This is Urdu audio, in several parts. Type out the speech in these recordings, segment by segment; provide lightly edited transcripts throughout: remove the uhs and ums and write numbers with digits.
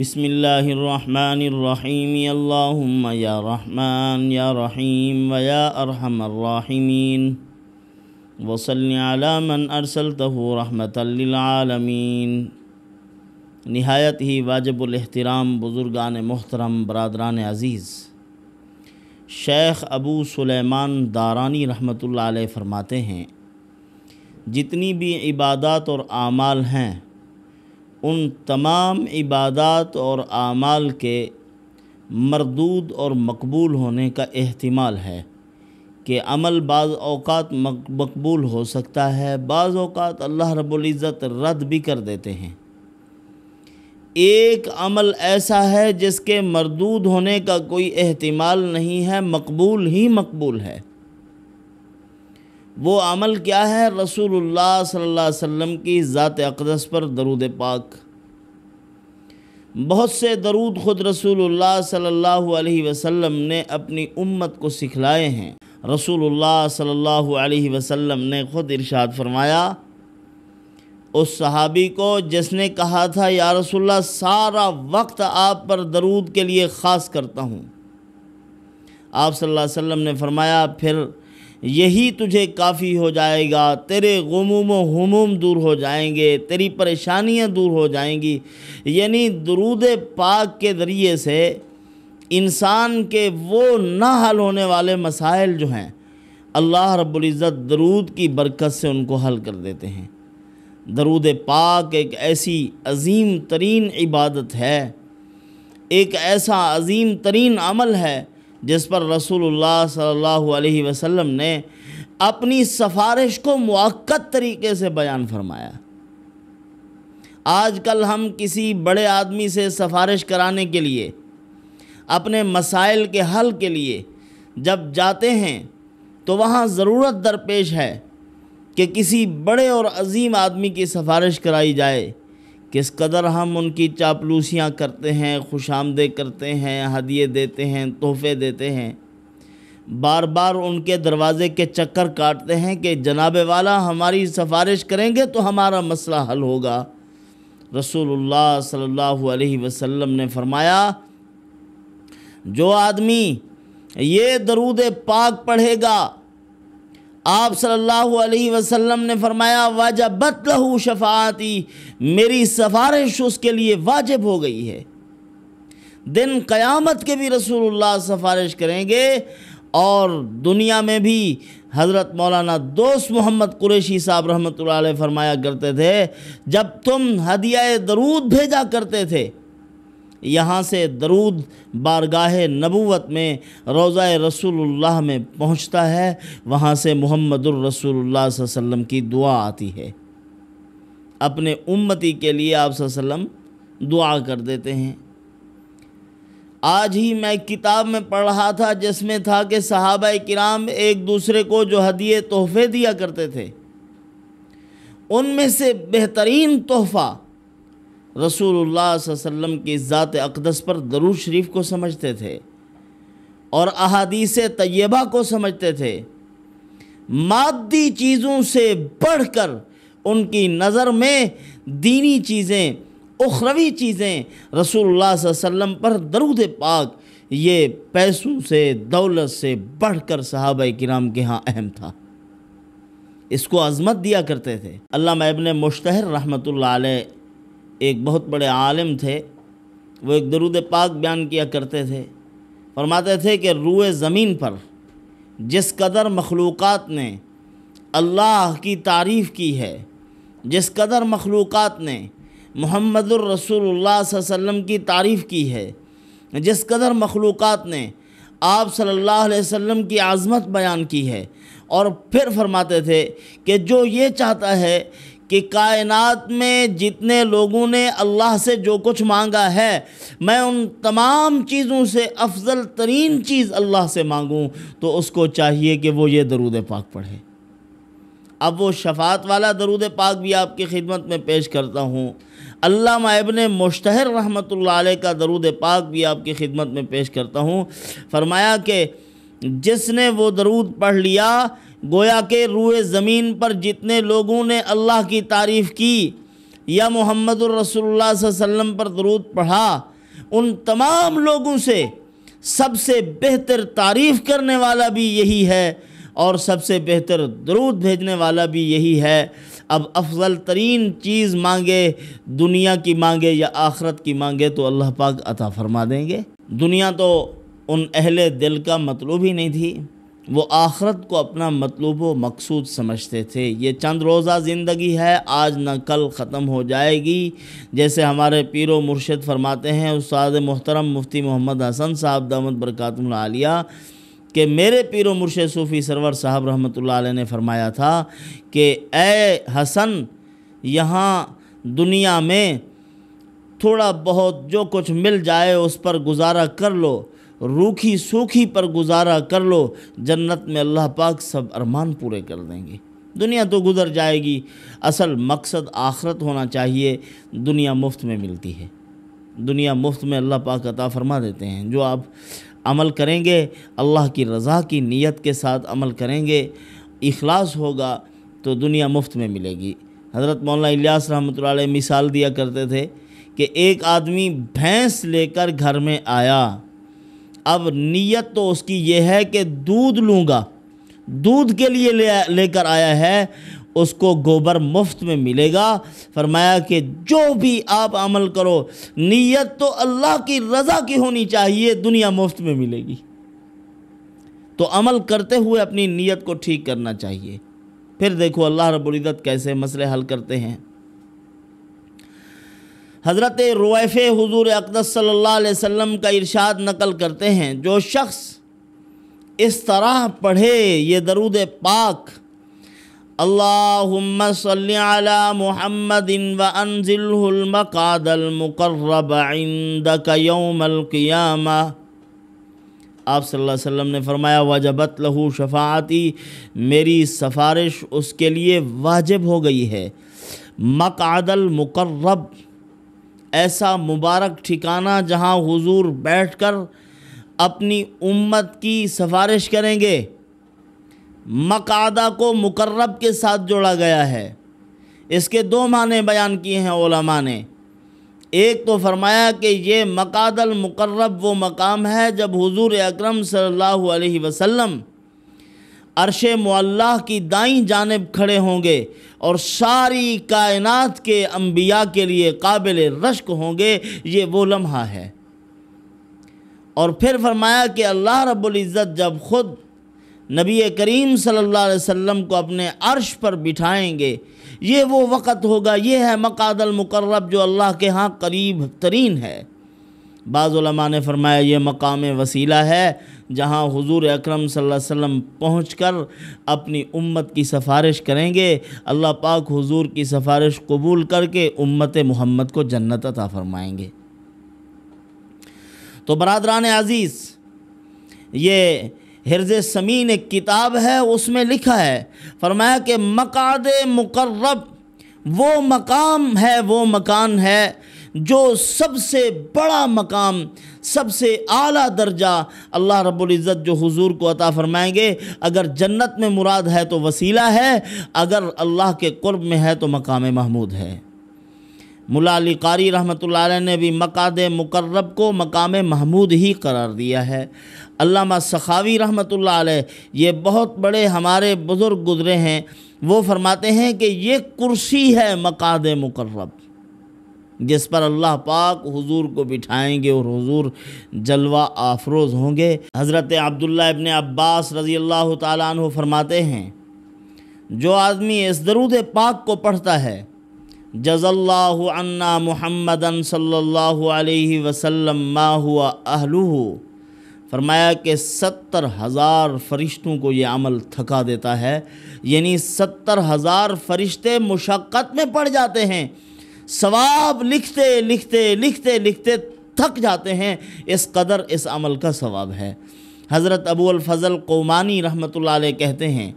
بسم اللہ الرحمن الرحیم اللہم یا رحمن یا رحیم ویا ارحم الراحمین وصلی علی من ارسلتہ رحمتا للعالمین۔ نہایت ہی واجب الاحترام بزرگان محترم، برادران عزیز، شیخ ابو سلیمان دارانی رحمۃ اللہ علیہ فرماتے ہیں، جتنی بھی عبادات اور اعمال ہیں ان تمام عبادات اور اعمال کے مردود اور مقبول ہونے کا احتمال ہے کہ عمل بعض اوقات مقبول ہو سکتا ہے، بعض اوقات اللہ رب العزت رد بھی کر دیتے ہیں۔ ایک عمل ایسا ہے جس کے مردود ہونے کا کوئی احتمال نہیں ہے، مقبول ہی مقبول ہے۔ وہ عمل کیا ہے؟ رسول اللہ صلی اللہ علیہ وسلم کی ذات اقدس پر درود پاک۔ بہت سے درود خود رسول اللہ صلی اللہ علیہ وسلم نے اپنی امت کو سکھلائے ہیں۔ رسول اللہ صلی اللہ علیہ وسلم نے خود ارشاد فرمایا اس صحابی کو جس نے کہا تھا یا رسول اللہ سارا وقت آپ پر درود کے لیے خاص کرتا ہوں، آپ صلی اللہ علیہ وسلم نے فرمایا پھر یہی تجھے کافی ہو جائے گا، تیرے غموم و ہموم دور ہو جائیں گے، تیری پریشانیاں دور ہو جائیں گی۔ یعنی درود پاک کے ذریعے سے انسان کے وہ نہ حل ہونے والے مسائل جو ہیں اللہ رب العزت درود کی برکت سے ان کو حل کر دیتے ہیں۔ درود پاک ایک ایسی عظیم ترین عبادت ہے، ایک ایسا عظیم ترین عمل ہے جس پر رسول اللہ صلی اللہ علیہ وسلم نے اپنی سفارش کو مؤکد طریقے سے بیان فرمایا۔ آج کل ہم کسی بڑے آدمی سے سفارش کرانے کے لیے، اپنے مسائل کے حل کے لیے جب جاتے ہیں تو وہاں ضرورت درپیش ہے کہ کسی بڑے اور عظیم آدمی کی سفارش کرائی جائے۔ کس قدر ہم ان کی چاپلوسیاں کرتے ہیں، خوش آمدید کرتے ہیں، ہدیے دیتے ہیں، تحفے دیتے ہیں، بار بار ان کے دروازے کے چکر کاٹتے ہیں کہ جناب والا ہماری سفارش کریں گے تو ہمارا مسئلہ حل ہوگا۔ رسول اللہ صلی اللہ علیہ وسلم نے فرمایا جو آدمی یہ درود پاک پڑھے گا، آپ صلی اللہ علیہ وسلم نے فرمایا وجبت لہ شفاعتی، میری سفارش اس کے لیے واجب ہو گئی ہے۔ دن قیامت کے بھی رسول اللہ سفارش کریں گے، اور دنیا میں بھی حضرت مولانا دوست محمد قریشی صاحب رحمۃ اللہ علیہ فرمایا کرتے تھے جب تم ہدیہ درود بھیجا کرتے تھے، یہاں سے درود بارگاہ نبوت میں روضہ رسول اللہ میں پہنچتا ہے، وہاں سے محمد الرسول اللہ صلی اللہ علیہ وسلم کی دعا آتی ہے۔ اپنے امتی کے لیے آپ صلی اللہ علیہ وسلم دعا کر دیتے ہیں۔ آج ہی میں کتاب میں پڑھ رہا تھا جس میں تھا کہ صحابہ کرام ایک دوسرے کو جو ہدیے تحفے دیا کرتے تھے، ان میں سے بہترین تحفہ رسول اللہ صلی اللہ علیہ وسلم کی ذات اقدس پر درود شریف کو سمجھتے تھے اور احادیث طیبہ کو سمجھتے تھے۔ مادی چیزوں سے بڑھ کر ان کی نظر میں دینی چیزیں، اخروی چیزیں، رسول اللہ صلی اللہ علیہ وسلم پر درود پاک یہ پیسوں سے، دولت سے بڑھ کر صحابہ کرام کے ہاں اہم تھا، اس کو عظمت دیا کرتے تھے۔ علامہ ابن مشتہر رحمۃ اللہ علیہ ایک بہت بڑے عالم تھے، وہ ایک درود پاک بیان کیا کرتے تھے۔ فرماتے تھے کہ روئے زمین پر جس قدر مخلوقات نے اللہ کی تعریف کی ہے، جس قدر مخلوقات نے محمد الرسول اللہ صلی اللہ علیہ وسلم کی تعریف کی ہے، جس قدر مخلوقات نے آپ صلی اللہ علیہ وسلم کی عظمت بیان کی ہے، اور پھر فرماتے تھے کہ جو یہ چاہتا ہے کہ کائنات میں جتنے لوگوں نے اللہ سے جو کچھ مانگا ہے میں ان تمام چیزوں سے افضل ترین چیز اللہ سے مانگوں، تو اس کو چاہیے کہ وہ یہ درود پاک پڑھے۔ اب وہ شفاعت والا درود پاک بھی آپ کی خدمت میں پیش کرتا ہوں، علامہ ابن مشتہر رحمۃ اللہ علیہ کا درود پاک بھی آپ کی خدمت میں پیش کرتا ہوں۔ فرمایا کہ جس نے وہ درود پڑھ لیا، گویا کہ روئے زمین پر جتنے لوگوں نے اللہ کی تعریف کی یا محمد الرسول اللہ صلی اللہ علیہ وسلم پر درود پڑھا، ان تمام لوگوں سے سب سے بہتر تعریف کرنے والا بھی یہی ہے اور سب سے بہتر درود بھیجنے والا بھی یہی ہے۔ اب افضل ترین چیز مانگے، دنیا کی مانگے یا آخرت کی مانگے، تو اللہ پاک عطا فرما دیں گے۔ دنیا تو ان اہل دل کا مطلوب ہی نہیں تھی، وہ آخرت کو اپنا مطلوب و مقصود سمجھتے تھے۔ یہ چند روزہ زندگی ہے، آج نہ کل ختم ہو جائے گی۔ جیسے ہمارے پیر و مرشد فرماتے ہیں، استاد محترم مفتی محمد حسن صاحب دامت برکاتہ العالیہ، کہ میرے پیر و مرشد صوفی سرور صاحب رحمۃ اللہ علیہ نے فرمایا تھا کہ اے حسن، یہاں دنیا میں تھوڑا بہت جو کچھ مل جائے اس پر گزارا کر لو، روکھی سوکھی پر گزارا کر لو، جنت میں اللہ پاک سب ارمان پورے کر دیں گے۔ دنیا تو گزر جائے گی، اصل مقصد آخرت ہونا چاہیے۔ دنیا مفت میں ملتی ہے، دنیا مفت میں اللہ پاک عطا فرما دیتے ہیں۔ جو آپ عمل کریں گے، اللہ کی رضا کی نیت کے ساتھ عمل کریں گے، اخلاص ہوگا تو دنیا مفت میں ملے گی۔ حضرت مولانا الیاس رحمۃ اللہ علیہ مثال دیا کرتے تھے کہ ایک آدمی بھینس لے کر گھر میں آیا، اب نیت تو اس کی یہ ہے کہ دودھ لوں گا، دودھ کے لیے لے کر آیا ہے، اس کو گوبر مفت میں ملے گا۔ فرمایا کہ جو بھی آپ عمل کرو، نیت تو اللہ کی رضا کی ہونی چاہیے، دنیا مفت میں ملے گی۔ تو عمل کرتے ہوئے اپنی نیت کو ٹھیک کرنا چاہیے، پھر دیکھو اللہ رب العزت کیسے مسئلے حل کرتے ہیں۔ حضرت رویفع حضور اقدس صلی اللہ علیہ وسلم کا ارشاد نقل کرتے ہیں، جو شخص اس طرح پڑھے یہ درود پاک، اللہم صلی علی محمد وانزلہ المقعد المقرب عندک یوم القیامہ، آپ صلی اللہ علیہ وسلم نے فرمایا وجبت لہ شفاعتی، میری سفارش اس کے لیے واجب ہو گئی ہے۔ مقعد المقرب، ایسا مبارک ٹھکانہ جہاں حضور بیٹھ کر اپنی امت کی سفارش کریں گے۔ مقعدہ کو مقرب کے ساتھ جوڑا گیا ہے، اس کے دو معنی بیان کیے ہیں علماء نے۔ ایک تو فرمایا کہ یہ مقعد المقرب وہ مقام ہے جب حضور اکرم صلی اللہ علیہ وسلم عرش معلیٰ کی دائیں جانب کھڑے ہوں گے اور ساری کائنات کے انبیاء کے لیے قابل رشک ہوں گے، یہ وہ لمحہ ہے۔ اور پھر فرمایا کہ اللہ رب العزت جب خود نبی کریم صلی اللہ علیہ وسلم کو اپنے عرش پر بٹھائیں گے، یہ وہ وقت ہوگا، یہ ہے مقعد المقرب جو اللہ کے ہاں قریب ترین ہے۔ بعض علماء نے فرمایا یہ مقام وسیلہ ہے جہاں حضور اکرم صلی اللہ علیہ وسلم پہنچ کر اپنی امت کی سفارش کریں گے، اللہ پاک حضور کی سفارش قبول کر کے امت محمد کو جنت عطا فرمائیں گے۔ تو برادران عزیز، یہ حرز سمین ایک کتاب ہے، اس میں لکھا ہے، فرمایا کہ مقعد مقرب وہ مقام ہے، وہ مکان ہے جو سب سے بڑا مقام، سب سے اعلیٰ درجہ اللہ رب العزت جو حضور کو عطا فرمائیں گے۔ اگر جنت میں مراد ہے تو وسیلہ ہے، اگر اللہ کے قرب میں ہے تو مقام محمود ہے۔ ملا علی قاری رحمۃ اللہ علیہ نے بھی مقعد مقرب کو مقام محمود ہی قرار دیا ہے۔ علامہ سخاوی رحمۃ اللہ علیہ، یہ بہت بڑے ہمارے بزرگ گزرے ہیں، وہ فرماتے ہیں کہ یہ کرسی ہے مقعد مقرب، جس پر اللہ پاک حضور کو بٹھائیں گے اور حضور جلوہ آفروز ہوں گے۔ حضرت عبداللہ ابن عباس رضی اللہ تعالیٰ عنہ فرماتے ہیں، جو آدمی اس درود پاک کو پڑھتا ہے، جزا اللہ عنا محمدا صلی اللہ علیہ وسلم ما ہوا اہلہ، فرمایا کہ 70,000 فرشتوں کو یہ عمل تھکا دیتا ہے، یعنی 70,000 فرشتے مشقت میں پڑ جاتے ہیں، ثواب لکھتے لکھتے لکھتے لکھتے تھک جاتے ہیں، اس قدر اس عمل کا ثواب ہے۔ حضرت ابو الفضل قومانی رحمۃ اللہ علیہ کہتے ہیں،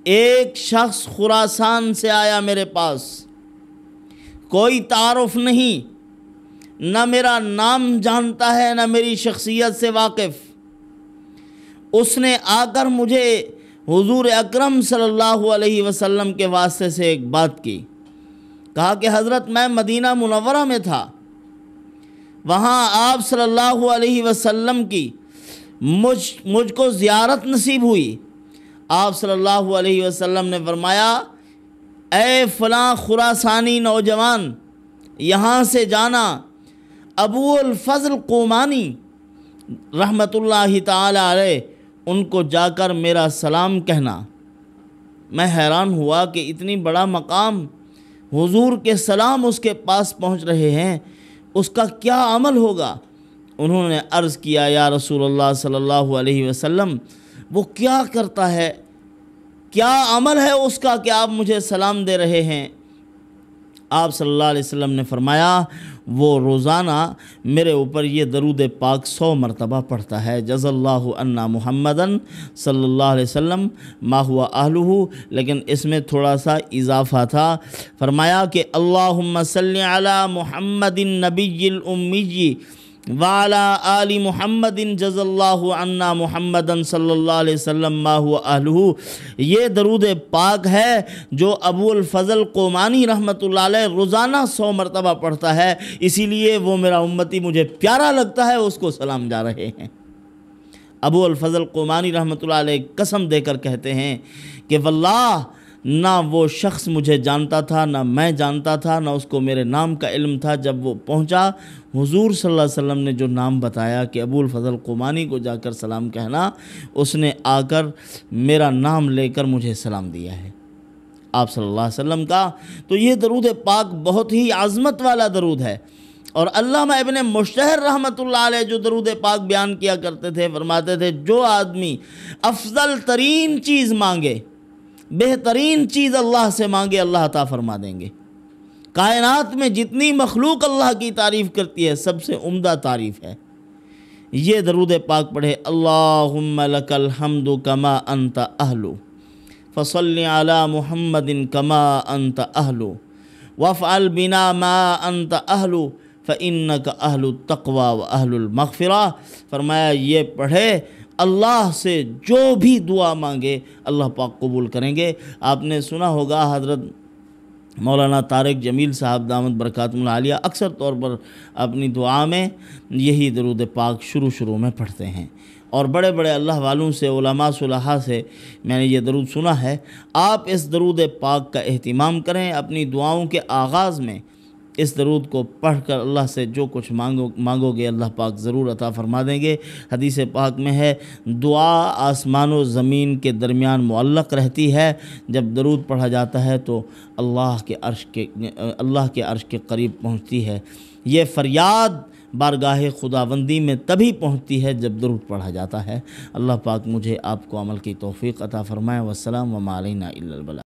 ایک شخص خراسان سے آیا میرے پاس، کوئی تعارف نہیں، نہ میرا نام جانتا ہے نہ میری شخصیت سے واقف۔ اس نے آ کر مجھے حضور اکرم صلی اللہ علیہ وسلم کے واسطے سے ایک بات کی، کہا کہ حضرت میں مدینہ منورہ میں تھا، وہاں آپ صلی اللہ علیہ وسلم کی مجھ کو زیارت نصیب ہوئی۔ آپ صلی اللہ علیہ وسلم نے فرمایا، اے فلاں خراسانی نوجوان، یہاں سے جانا، ابو الفضل قومانی رحمۃ اللہ تعالی علیہ، ان کو جا کر میرا سلام کہنا۔ میں حیران ہوا کہ اتنی بڑا مقام، حضور کے سلام اس کے پاس پہنچ رہے ہیں، اس کا کیا عمل ہوگا؟ انہوں نے عرض کیا، یا رسول اللہ صلی اللہ علیہ وسلم، وہ کیا کرتا ہے، کیا عمل ہے اس کا کہ آپ مجھے سلام دے رہے ہیں؟ آپ صلی اللہ علیہ وسلم نے فرمایا، وہ روزانہ میرے اوپر یہ درود پاک 100 مرتبہ پڑھتا ہے، جزا اللہ عنا محمدن صلی اللہ علیہ وسلم ما ہوا اہلہ، لیکن اس میں تھوڑا سا اضافہ تھا۔ فرمایا کہ اللہم صلی علی محمد النبی الامی وعلی آل محمد جزا اللہ عنا محمدن صلی اللہ علیہ وسلم ما ہوا اہلہ۔ یہ درود پاک ہے جو ابو الفضل قومانی رحمۃ اللہ علیہ روزانہ 100 مرتبہ پڑھتا ہے، اسی لیے وہ میرا امتی مجھے پیارا لگتا ہے، اس کو سلام جا رہے ہیں۔ ابو الفضل قومانی رحمۃ اللہ علیہ قسم دے کر کہتے ہیں کہ واللہ نہ وہ شخص مجھے جانتا تھا، نہ میں جانتا تھا، نہ اس کو میرے نام کا علم تھا۔ جب وہ پہنچا، حضور صلی اللہ علیہ وسلم نے جو نام بتایا کہ ابو الفضل قومانی کو جا کر سلام کہنا، اس نے آ کر میرا نام لے کر مجھے سلام دیا ہے آپ صلی اللہ علیہ وسلم کا۔ تو یہ درود پاک بہت ہی عظمت والا درود ہے۔ اور علامہ ابن مشتہر رحمۃ اللہ علیہ جو درود پاک بیان کیا کرتے تھے، فرماتے تھے، جو آدمی افضل ترین چیز مانگے، بہترین چیز اللہ سے مانگے، اللہ عطا فرما دیں گے۔ کائنات میں جتنی مخلوق اللہ کی تعریف کرتی ہے، سب سے عمدہ تعریف ہے یہ درود پاک پڑھے، اللہم لک الحمد کما انت اہل فصل علی محمد کما انت اہل وافعل بنا ما انت اہل فانک اہل التقوی و اہل المغفرہ۔ فرمایا یہ پڑھے، اللہ سے جو بھی دعا مانگے اللہ پاک قبول کریں گے۔ آپ نے سنا ہوگا حضرت مولانا طارق جمیل صاحب دامت برکاتہم العالیہ اکثر طور پر اپنی دعا میں یہی درود پاک شروع میں پڑھتے ہیں، اور بڑے بڑے اللہ والوں سے، علماء صلحاء سے میں نے یہ درود سنا ہے۔ آپ اس درود پاک کا اہتمام کریں، اپنی دعاؤں کے آغاز میں اس درود کو پڑھ کر اللہ سے جو کچھ مانگو گے اللہ پاک ضرور عطا فرما دیں گے۔ حدیث پاک میں ہے، دعا آسمان و زمین کے درمیان معلق رہتی ہے، جب درود پڑھا جاتا ہے تو اللہ کے عرش کے قریب پہنچتی ہے۔ یہ فریاد بارگاہ خداوندی میں تبھی پہنچتی ہے جب درود پڑھا جاتا ہے۔ اللہ پاک مجھے آپ کو عمل کی توفیق عطا فرمائے۔ والسلام وما علینا الا البلاغ۔